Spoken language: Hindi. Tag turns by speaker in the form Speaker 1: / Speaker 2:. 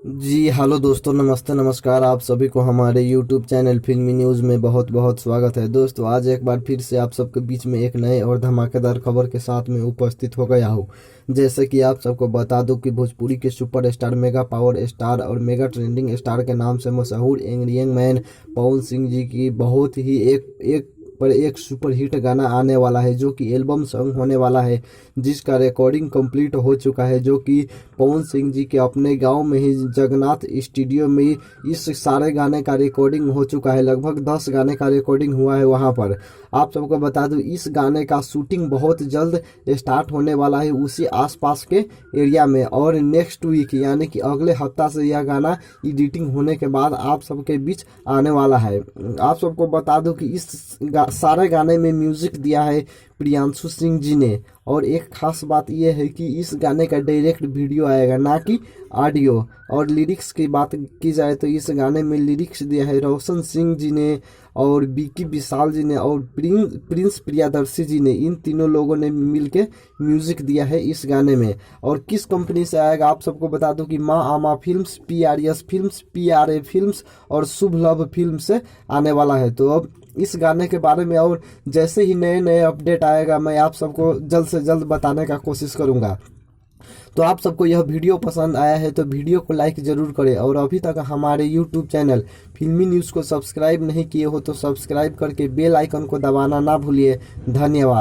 Speaker 1: जी हेलो दोस्तों, नमस्ते नमस्कार। आप सभी को हमारे यूट्यूब चैनल फिल्मी न्यूज़ में बहुत बहुत स्वागत है। दोस्तों, आज एक बार फिर से आप सबके बीच में एक नए और धमाकेदार खबर के साथ में उपस्थित हो गया हूँ। जैसे कि आप सबको बता दूं कि भोजपुरी के सुपरस्टार, मेगा पावर स्टार और मेगा ट्रेंडिंग स्टार के नाम से मशहूर यंग मैन पवन सिंह जी की बहुत ही एक सुपर हिट गाना आने वाला है, जो कि एल्बम सॉन्ग होने वाला है, जिसका रिकॉर्डिंग कंप्लीट हो चुका है। जो कि पवन सिंह जी के अपने गांव में ही जगन्नाथ स्टूडियो में इस सारे गाने का रिकॉर्डिंग हो चुका है। लगभग 10 गाने का रिकॉर्डिंग हुआ है वहां पर। आप सबको बता दूं, इस गाने का शूटिंग बहुत जल्द स्टार्ट होने वाला है उसी आसपास के एरिया में, और नेक्स्ट वीक यानी कि अगले हफ्ता से यह गाना एडिटिंग होने के बाद आप सबके बीच आने वाला है। आप सबको बता दूं कि इस सारे गाने में म्यूजिक दिया है प्रियांशु सिंह जी ने। और एक खास बात यह है कि इस गाने का डायरेक्ट वीडियो आएगा, ना कि ऑडियो। और लिरिक्स की बात की जाए तो इस गाने में लिरिक्स दिया है रोशन सिंह जी ने, और विकी विशाल जी ने, और प्रिंस प्रियदर्शी जी ने। इन तीनों लोगों ने मिलके म्यूजिक दिया है इस गाने में। और किस कंपनी से आएगा आप सबको बता दूं कि माँ आमा films, PRS films, PRA films और शुभ लव फिल्म से आने वाला है। तो अब इस गाने के बारे में और जैसे ही नए नए अपडेट आएगा, मैं आप सबको जल्द से जल्द बताने का कोशिश करूंगा। तो आप सबको यह वीडियो पसंद आया है तो वीडियो को लाइक जरूर करें, और अभी तक हमारे यूट्यूब चैनल फिल्मी न्यूज़ को सब्सक्राइब नहीं किए हो तो सब्सक्राइब करके बेल आइकन को दबाना ना भूलिए। धन्यवाद।